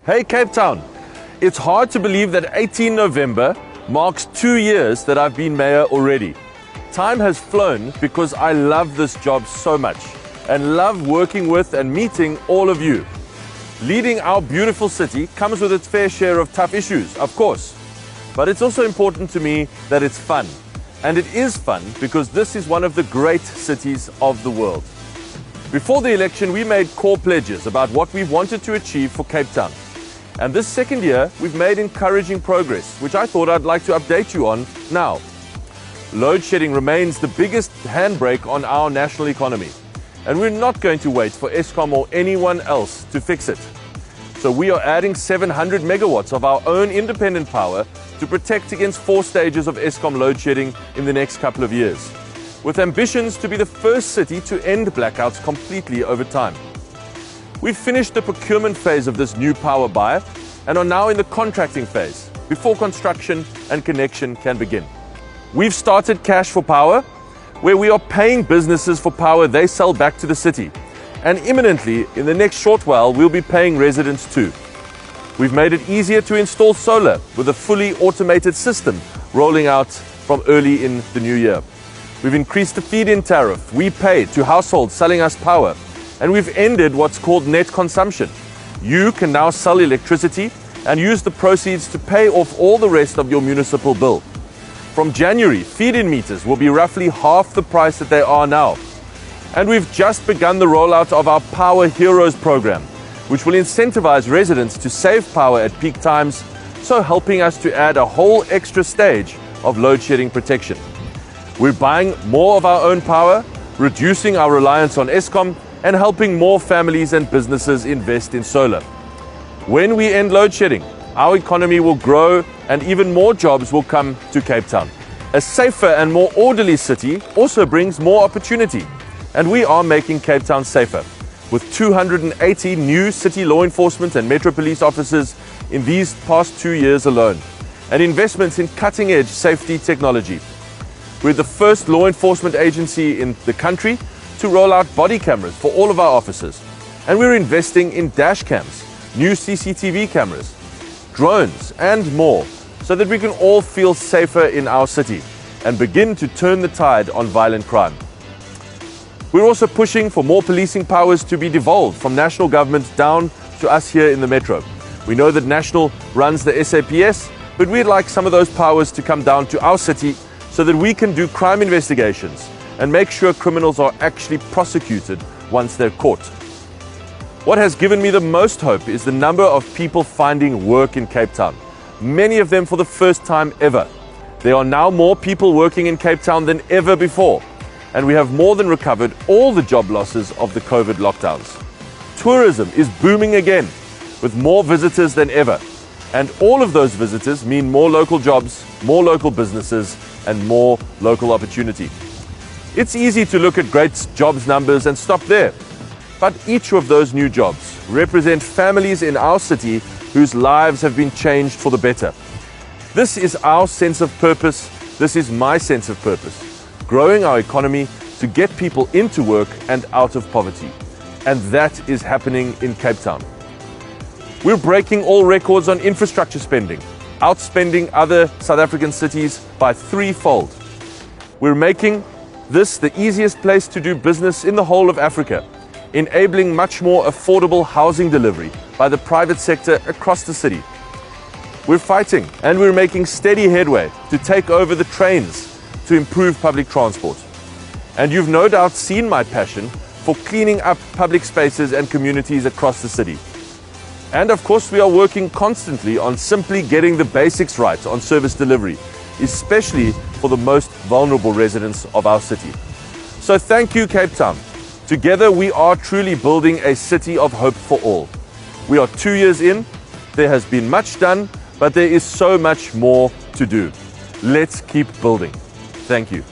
Hey Cape Town, it's hard to believe that 18 November marks 2 years that I've been mayor already. Time has flown because I love this job so much and love working with and meeting all of you. Leading our beautiful city comes with its fair share of tough issues, of course, but it's also important to me that it's fun. And it is fun because this is one of the great cities of the world. Before the election, we made core pledges about what we wanted to achieve for Cape Town. And this second year, we've made encouraging progress, which I thought I'd like to update you on now. Load shedding remains the biggest handbrake on our national economy. And we're not going to wait for Eskom or anyone else to fix it. So we are adding 700 megawatts of our own independent power to protect against 4 stages of Eskom load shedding in the next couple of years, with ambitions to be the first city to end blackouts completely over time. We've finished the procurement phase of this new power buy and are now in the contracting phase before construction and connection can begin. We've started Cash for Power, where we are paying businesses for power they sell back to the city. And imminently, in the next short while, we'll be paying residents too. We've made it easier to install solar with a fully automated system rolling out from early in the new year. We've increased the feed-in tariff we pay to households selling us power. And we've ended what's called net consumption. You can now sell electricity and use the proceeds to pay off all the rest of your municipal bill. From January, feed-in meters will be roughly half the price that they are now. And we've just begun the rollout of our Power Heroes program, which will incentivize residents to save power at peak times, so helping us to add a whole extra stage of load shedding protection. We're buying more of our own power, reducing our reliance on Eskom, and helping more families and businesses invest in solar. When we end load shedding, our economy will grow and even more jobs will come to Cape Town. A safer and more orderly city also brings more opportunity, and we are making Cape Town safer, with 280 new city law enforcement and Metro Police officers in these past 2 years alone, and investments in cutting-edge safety technology. We're the first law enforcement agency in the country to roll out body cameras for all of our officers. And we're investing in dash cams, new CCTV cameras, drones and more, so that we can all feel safer in our city and begin to turn the tide on violent crime. We're also pushing for more policing powers to be devolved from national government down to us here in the Metro. We know that National runs the SAPS, but we'd like some of those powers to come down to our city so that we can do crime investigations and make sure criminals are actually prosecuted once they're caught. What has given me the most hope is the number of people finding work in Cape Town, many of them for the first time ever. There are now more people working in Cape Town than ever before, and we have more than recovered all the job losses of the COVID lockdowns. Tourism is booming again, with more visitors than ever, and all of those visitors mean more local jobs, more local businesses, and more local opportunity. It's easy to look at great jobs numbers and stop there. But each of those new jobs represent families in our city whose lives have been changed for the better. This is our sense of purpose. This is my sense of purpose. Growing our economy to get people into work and out of poverty. And that is happening in Cape Town. We're breaking all records on infrastructure spending, outspending other South African cities by 3-fold. We're making this the easiest place to do business in the whole of Africa, enabling much more affordable housing delivery by the private sector across the city. We're fighting and we're making steady headway to take over the trains to improve public transport. And you've no doubt seen my passion for cleaning up public spaces and communities across the city. And of course, we are working constantly on simply getting the basics right on service delivery, especially for the most vulnerable residents of our city. So thank you, Cape Town. Together, we are truly building a city of hope for all. We are 2 years in. There has been much done, but there is so much more to do. Let's keep building. Thank you.